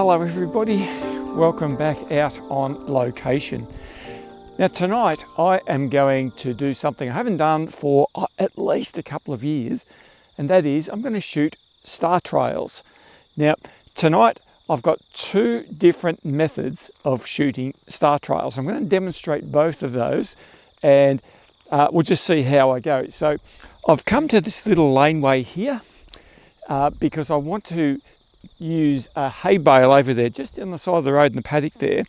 Hello everybody, welcome back out on location. Now tonight I am going to do something I haven't done for at least a couple of years, and that is I'm going to shoot star trails. Now tonight I've got two different methods of shooting star trails. I'm going to demonstrate both of those and we'll just see how I go. So I've come to this little laneway here because I want to use a hay bale over there just on the side of the road in the paddock there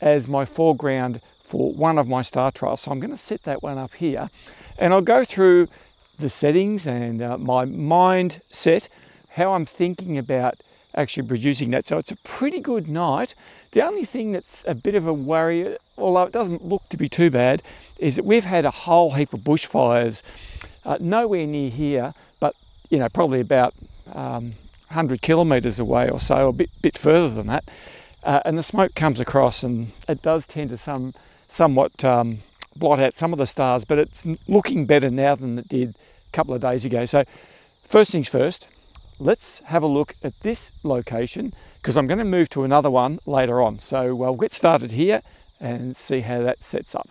as my foreground for one of my star trails. So I'm going to set that one up here and I'll go through the settings and my mindset, how I'm thinking about actually producing that. So it's a pretty good night. The only thing that's a bit of a worry, although it doesn't look to be too bad, is that we've had a whole heap of bushfires nowhere near here, but you know, probably about 100 kilometres away or so, a bit further than that, and the smoke comes across and it does tend to somewhat blot out some of the stars, but it's looking better now than it did a couple of days ago. So first things first, let's have a look at this location because I'm going to move to another one later on. So we'll get started here and see how that sets up.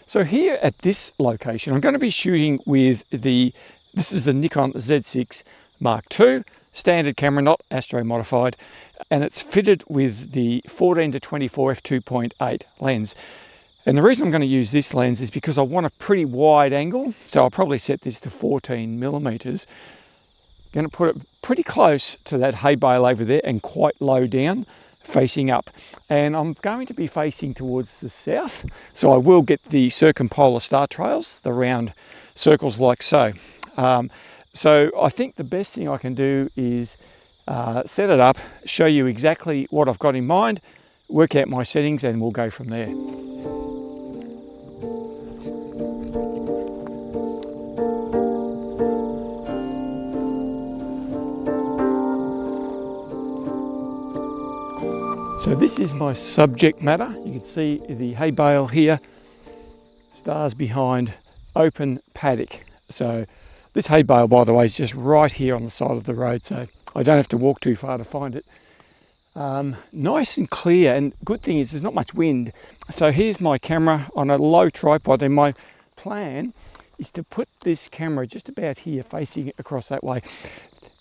So here at this location, I'm going to be shooting with this is the Nikon Z6 Mark II, standard camera, not Astro modified, and it's fitted with the 14 to 24 f2.8 lens. And the reason I'm going to use this lens is because I want a pretty wide angle, so I'll probably set this to 14 millimeters. Going to put it pretty close to that hay bale over there and quite low down, facing up. And I'm going to be facing towards the south, so I will get the circumpolar star trails, the round circles like so. So I think the best thing I can do is set it up, show you exactly what I've got in mind, work out my settings, and we'll go from there. So this is my subject matter. You can see the hay bale here, stars behind, open paddock. So this hay bale, by the way, is just right here on the side of the road, so I don't have to walk too far to find it. Nice and clear, and good thing is there's not much wind. So here's my camera on a low tripod, and my plan is to put this camera just about here facing across that way.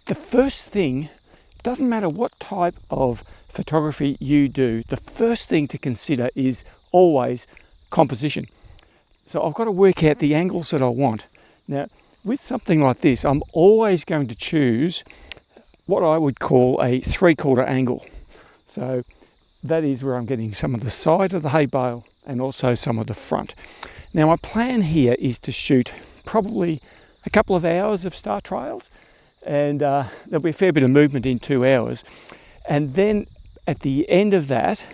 The first thing, doesn't matter what type of photography you do, the first thing to consider is always composition. So I've got to work out the angles that I want. Now, with something like this, I'm always going to choose what I would call a 3/4 angle. So that is where I'm getting some of the side of the hay bale and also some of the front. Now my plan here is to shoot probably a couple of hours of star trails, and there'll be a fair bit of movement in 2 hours. And then at the end of that,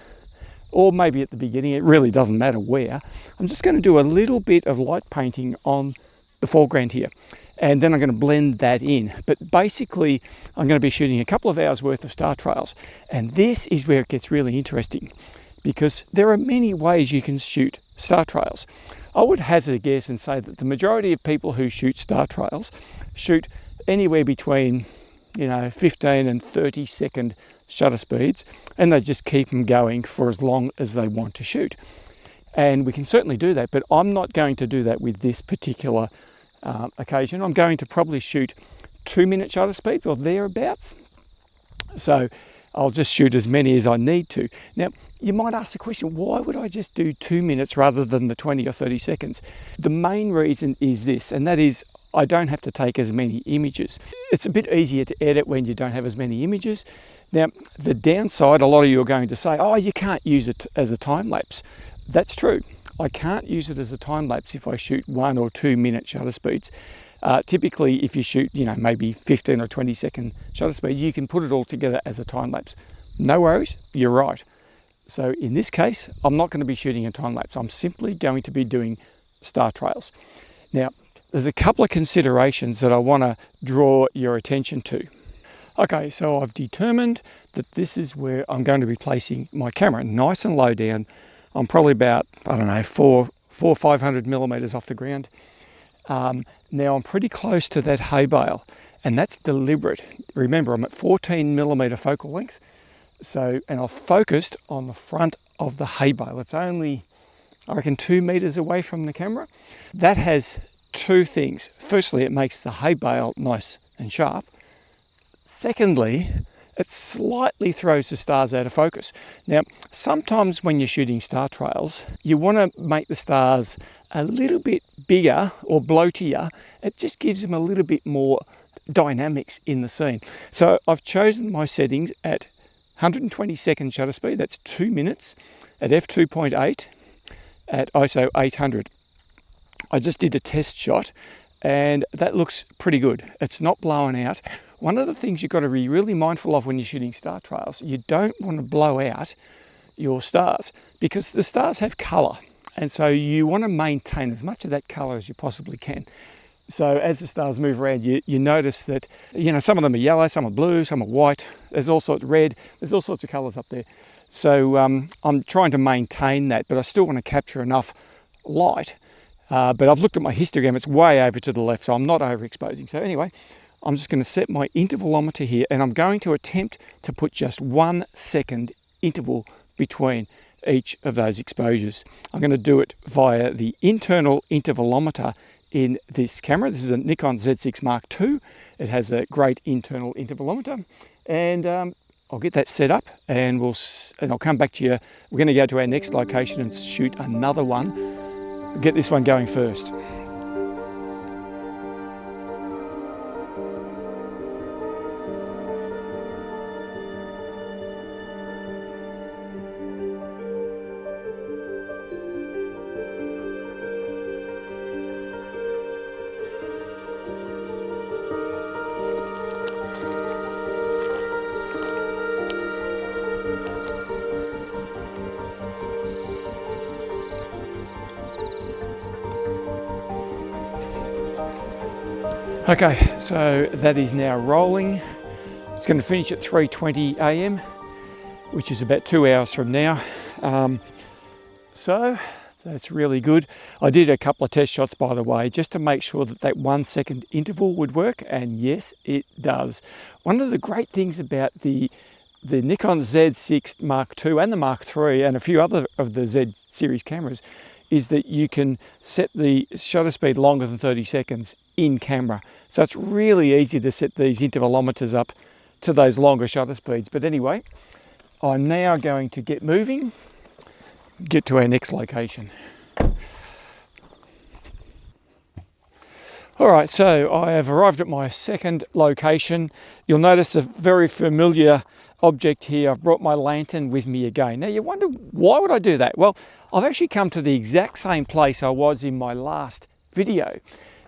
or maybe at the beginning, it really doesn't matter where, I'm just going to do a little bit of light painting on the foreground here, and then I'm going to blend that in. But basically I'm going to be shooting a couple of hours worth of star trails, and this is where it gets really interesting because there are many ways you can shoot star trails. I would hazard a guess and say that the majority of people who shoot star trails shoot anywhere between 15 and 30 second shutter speeds, and they just keep them going for as long as they want to shoot. And we can certainly do that, but I'm not going to do that with this particular occasion. I'm going to probably shoot 2-minute shutter speeds or thereabouts. So I'll just shoot as many as I need to. Now, you might ask the question, why would I just do 2 minutes rather than the 20 or 30 seconds? The main reason is this, and that is I don't have to take as many images. It's a bit easier to edit when you don't have as many images. Now, the downside, a lot of you are going to say, oh, you can't use it as a time lapse. That's true. I can't use it as a time lapse if I shoot 1 or 2 minute shutter speeds. Typically, if you shoot, maybe 15 or 20 second shutter speed, you can put it all together as a time lapse. No worries, you're right. So in this case, I'm not going to be shooting a time lapse. I'm simply going to be doing star trails. Now, there's a couple of considerations that I want to draw your attention to. Okay, so I've determined that this is where I'm going to be placing my camera, nice and low down. I'm probably about, 500 millimeters off the ground. Now I'm pretty close to that hay bale, and that's deliberate. Remember, I'm at 14 millimeter focal length, So, and I've focused on the front of the hay bale. It's only, I reckon, 2 meters away from the camera. That has two things. Firstly, it makes the hay bale nice and sharp. Secondly, it slightly throws the stars out of focus. Now, sometimes when you're shooting star trails, you want to make the stars a little bit bigger or bloatier. It just gives them a little bit more dynamics in the scene. So I've chosen my settings at 120-second shutter speed, that's 2 minutes, at f2.8, at ISO 800. I just did a test shot and that looks pretty good. It's not blowing out. One of the things you've got to be really mindful of when you're shooting star trails, you don't want to blow out your stars because the stars have colour, and so you want to maintain as much of that colour as you possibly can. So as the stars move around, you notice that, you know, some of them are yellow, some are blue, some are white, there's all sorts of red, there's all sorts of colours up there. So I'm trying to maintain that, but I still want to capture enough light. But I've looked at my histogram, it's way over to the left, so I'm not overexposing. So anyway, I'm just going to set my intervalometer here, and I'm going to attempt to put just 1 second interval between each of those exposures. I'm going to do it via the internal intervalometer in this camera. This is a Nikon Z6 Mark II. It has a great internal intervalometer, and I'll get that set up, and I'll come back to you. We're going to go to our next location and shoot another one. Get this one going first. Okay, so that is now rolling. It's going to finish at 3:20 a.m, which is about 2 hours from now. So that's really good. I did a couple of test shots, by the way, just to make sure that 1 second interval would work, and yes, it does. One of the great things about the Nikon Z6 Mark II and the Mark III and a few other of the Z series cameras is that you can set the shutter speed longer than 30 seconds in camera. So it's really easy to set these intervalometers up to those longer shutter speeds. But anyway, I'm now going to get moving, get to our next location. All right, so I have arrived at my second location. You'll notice a very familiar object here. I've brought my lantern with me again. Now you wonder, why would I do that? Well, I've actually come to the exact same place I was in my last video,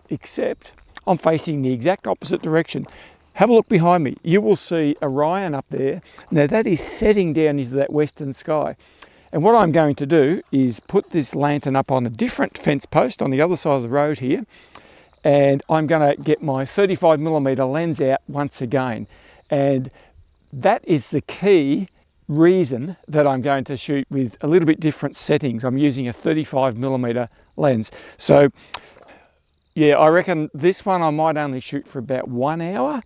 except I'm facing the exact opposite direction. Have a look behind me. You will see Orion up there. Now that is setting down into that western sky. And what I'm going to do is put this lantern up on a different fence post on the other side of the road here. And I'm going to get my 35mm lens out once again. And that is the key reason that I'm going to shoot with a little bit different settings. I'm using a 35mm lens. So yeah, I reckon this one I might only shoot for about 1 hour. And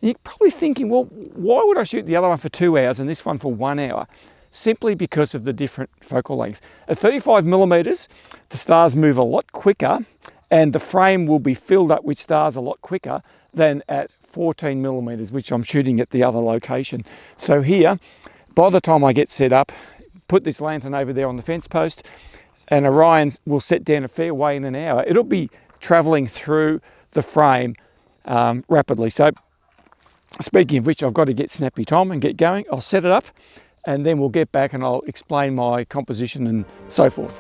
you're probably thinking, well, why would I shoot the other one for 2 hours and this one for 1 hour? Simply because of the different focal length. At 35mm, the stars move a lot quicker and the frame will be filled up with stars a lot quicker than at 14mm, which I'm shooting at the other location. So here, by the time I get set up, put this lantern over there on the fence post, and Orion will set down a fair way in an hour. It'll be traveling through the frame rapidly. So speaking of which, I've got to get Snappy Tom and get going. I'll set it up and then we'll get back and I'll explain my composition and so forth.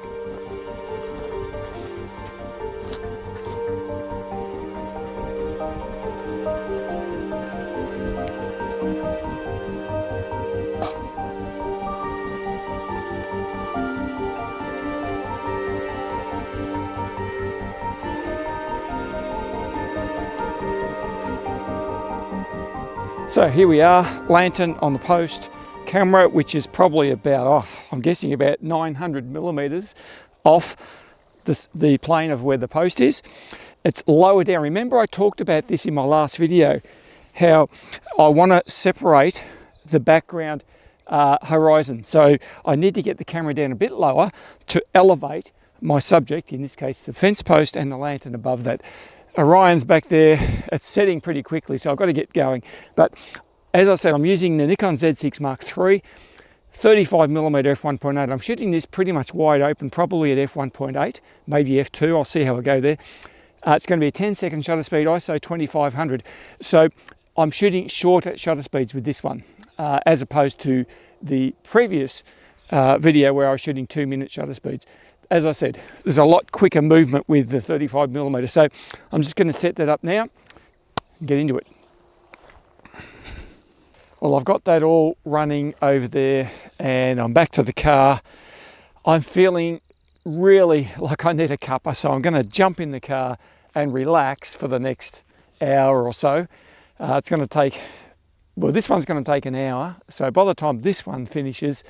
So here we are, lantern on the post, camera which is probably about, I'm guessing about 900mm off the plane of where the post is. It's lower down. Remember I talked about this in my last video, how I want to separate the background horizon. So I need to get the camera down a bit lower to elevate my subject, in this case the fence post and the lantern above that. Orion's back there, it's setting pretty quickly, so I've got to get going. But as I said, I'm using the Nikon Z6 Mark III, 35mm f1.8. I'm shooting this pretty much wide open, probably at f1.8, maybe f2. I'll see how I go there. It's going to be a 10-second shutter speed, ISO 2500. So I'm shooting short at shutter speeds with this one, as opposed to the previous video where I was shooting 2-minute shutter speeds. As I said, there's a lot quicker movement with the 35mm. So I'm just going to set that up now and get into it. Well, I've got that all running over there and I'm back to the car. I'm feeling really like I need a cuppa, so I'm going to jump in the car and relax for the next hour or so. It's going to take, well, this one's going to take an hour. So by the time this one finishes,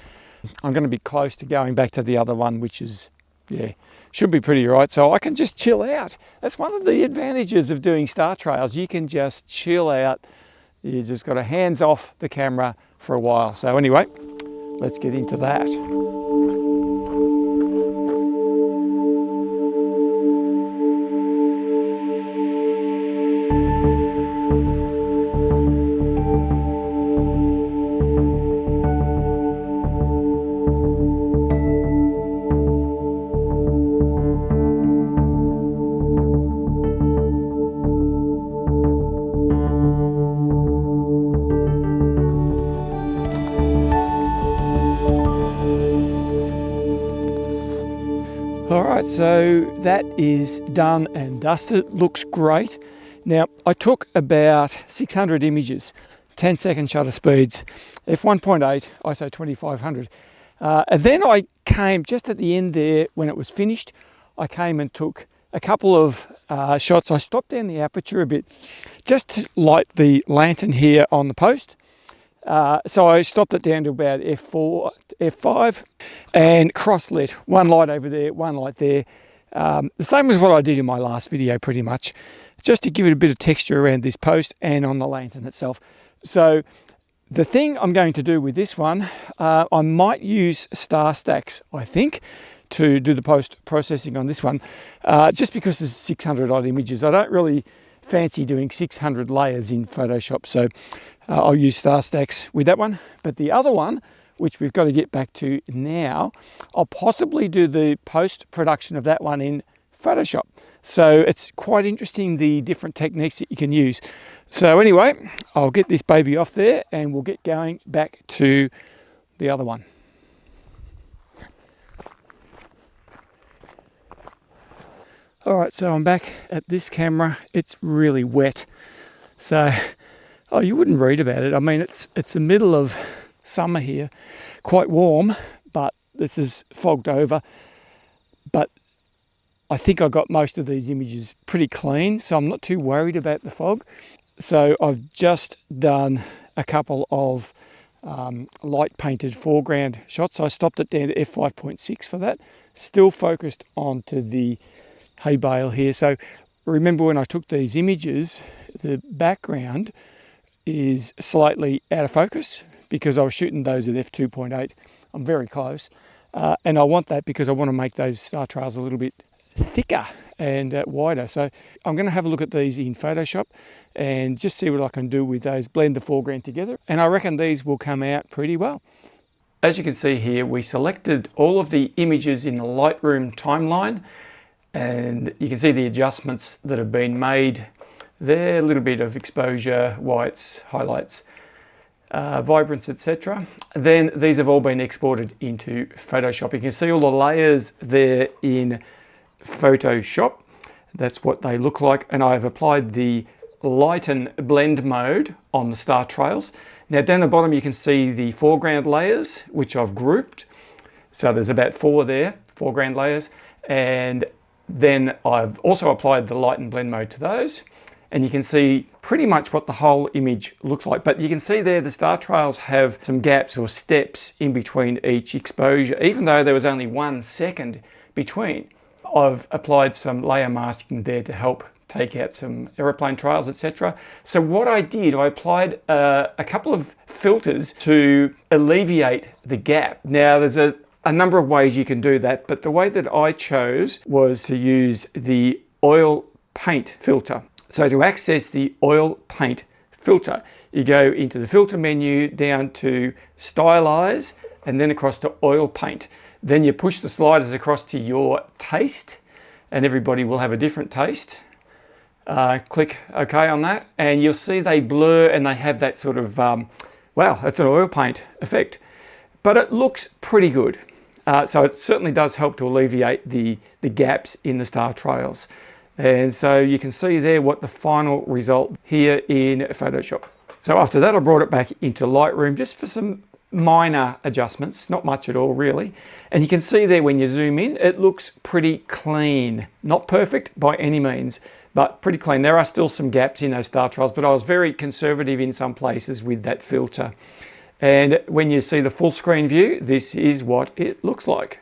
I'm going to be close to going back to the other one, which is, yeah, should be pretty right. So I can just chill out. That's one of the advantages of doing star trails. You can just chill out. You just got to hands off the camera for a while. So anyway, let's get into that. Alright, so that is done and dusted. Looks great. Now, I took about 600 images, 10-second shutter speeds, f1.8, ISO 2500. And then I came, just at the end there, when it was finished, I came and took a couple of shots. I stopped down the aperture a bit, just to light the lantern here on the post. So I stopped it down to about f4, f5 and cross-lit. One light over there, one light there. The same as what I did in my last video pretty much, just to give it a bit of texture around this post and on the lantern itself. So the thing I'm going to do with this one, I might use StarStax, I think, to do the post-processing on this one, just because there's 600 odd images. I don't really fancy doing 600 layers in Photoshop, so I'll use StarStax with that one. But the other one, which we've got to get back to now, I'll possibly do the post-production of that one in Photoshop. So it's quite interesting, the different techniques that you can use. So anyway, I'll get this baby off there and we'll get going back to the other one. All right, so I'm back at this camera. It's really wet. So, oh, you wouldn't read about it. I mean, it's the middle of summer here, quite warm, but this is fogged over. But I think I got most of these images pretty clean, so I'm not too worried about the fog. So I've just done a couple of light painted foreground shots. I stopped it down to f5.6 for that. Still focused onto the hay bale here. So remember when I took these images, the background is slightly out of focus because I was shooting those at f2.8. I'm very close. And I want that because I want to make those star trails a little bit thicker and wider. So I'm going to have a look at these in Photoshop and just see what I can do with those, blend the foreground together. And I reckon these will come out pretty well. As you can see here, we selected all of the images in the Lightroom timeline, and you can see the adjustments that have been made there, a little bit of exposure, whites, highlights, vibrance, etc. Then these have all been exported into Photoshop. You can see all the layers there in Photoshop. That's what they look like, and I've applied the lighten blend mode on the star trails. Now down the bottom you can see the foreground layers, which I've grouped. So there's about 4 there, foreground layers, and then I've also applied the lighten blend mode to those, and you can see pretty much what the whole image looks like. But you can see there the star trails have some gaps or steps in between each exposure, even though there was only 1 second between. I've applied some layer masking there to help take out some aeroplane trails, etc. So what I did, I applied a couple of filters to alleviate the gap. Now there's a number of ways you can do that, but the way that I chose was to use the oil paint filter. So to access the oil paint filter, you go into the filter menu, down to stylize, and then across to oil paint. Then you push the sliders across to your taste, and everybody will have a different taste. Click OK on that, and you'll see they blur and they have that sort of, wow, it's an oil paint effect. But it looks pretty good. So it certainly does help to alleviate the gaps in the star trails. And so you can see there what the final result here in Photoshop. So after that, I brought it back into Lightroom just for some minor adjustments, not much at all really. And you can see there when you zoom in, it looks pretty clean. Not perfect by any means, but pretty clean. There are still some gaps in those star trails, but I was very conservative in some places with that filter. And when you see the full screen view, this is what it looks like.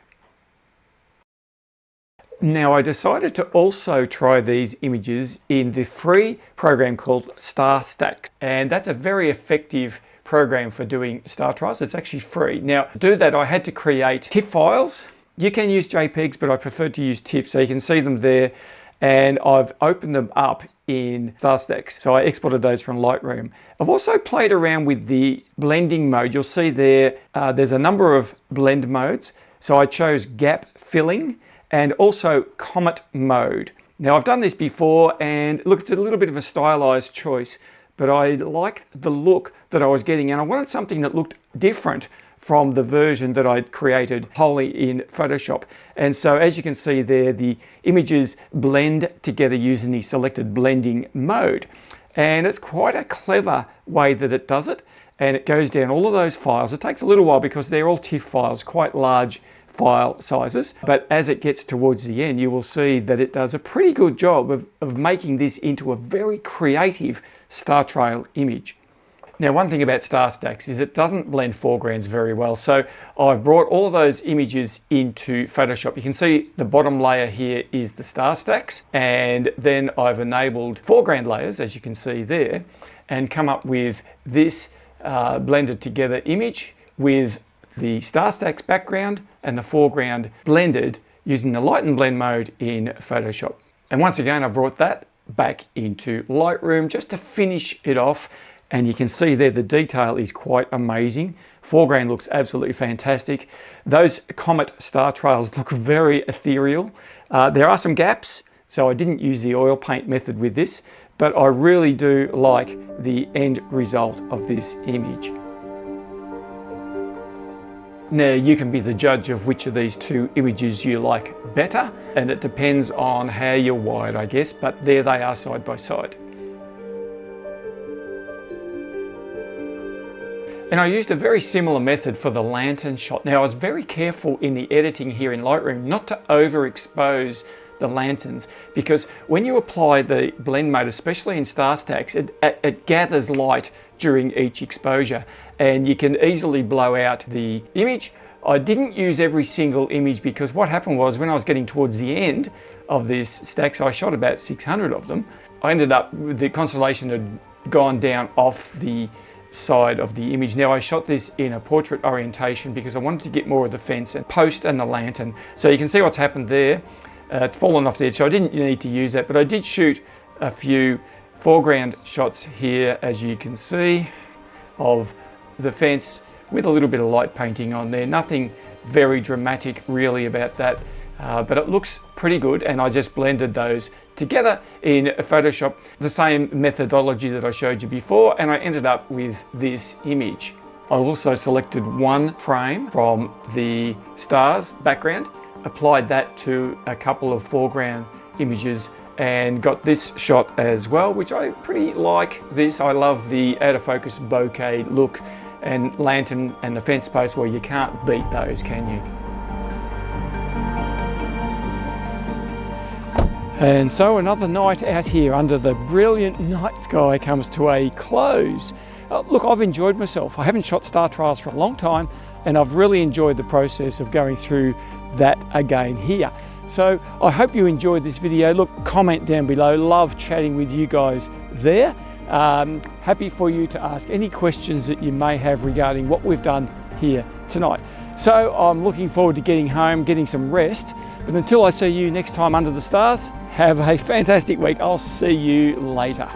Now I decided to also try these images in the free program called StarStax, and that's a very effective program for doing star trails. It's actually free. Now to do that, I had to create TIFF files. You can use JPEGs, but I prefer to use TIFF, so you can see them there. And I've opened them up in StarStax. So I exported those from Lightroom. I've also played around with the blending mode. You'll see there, there's a number of blend modes. So I chose gap filling and also comet mode. Now I've done this before, and look, it's a little bit of a stylized choice, but I liked the look that I was getting, and I wanted something that looked different from the version that I'd created wholly in Photoshop. And so as you can see there, the images blend together using the selected blending mode. And it's quite a clever way that it does it. And it goes down all of those files. It takes a little while because they're all TIFF files, quite large file sizes. But as it gets towards the end, you will see that it does a pretty good job of making this into a very creative star trail image. Now, one thing about StarStax is it doesn't blend foregrounds very well. So I've brought all of those images into Photoshop. You can see the bottom layer here is the StarStax, and then I've enabled foreground layers, as you can see there, and come up with this blended together image with the StarStax background and the foreground blended using the light and blend mode in Photoshop. And once again, I've brought that back into Lightroom just to finish it off. And you can see there the detail is quite amazing. Foreground looks absolutely fantastic. Those comet star trails look very ethereal. There are some gaps, so I didn't use the oil paint method with this, but I really do like the end result of this image. Now you can be the judge of which of these two images you like better, and it depends on how you're wired, I guess, but there they are side by side. And I used a very similar method for the lantern shot. Now I was very careful in the editing here in Lightroom not to overexpose the lanterns, because when you apply the blend mode, especially in StarStax, it gathers light during each exposure and you can easily blow out the image. I didn't use every single image because what happened was when I was getting towards the end of this stack, so I shot about 600 of them, I ended up, the constellation had gone down off the side of the image. Now I shot this in a portrait orientation because I wanted to get more of the fence and post and the lantern. So you can see what's happened there. It's fallen off the edge, so I didn't need to use that, but I did shoot a few foreground shots here, as you can see, of the fence with a little bit of light painting on there. Nothing very dramatic really about that, but it looks pretty good, and I just blended those together in Photoshop, the same methodology that I showed you before, and I ended up with this image. I also selected one frame from the stars background, applied that to a couple of foreground images, and got this shot as well, which I pretty like this. I love the out of focus bokeh look and lantern and the fence post. Well, you can't beat those, can you? And so another night out here under the brilliant night sky comes to a close. Look, I've enjoyed myself. I haven't shot star trails for a long time, and I've really enjoyed the process of going through that again here. So I hope you enjoyed this video. Look, comment down below. Love chatting with you guys there. Happy for you to ask any questions that you may have regarding what we've done here tonight. So I'm looking forward to getting home, getting some rest. But until I see you next time under the stars, have a fantastic week. I'll see you later.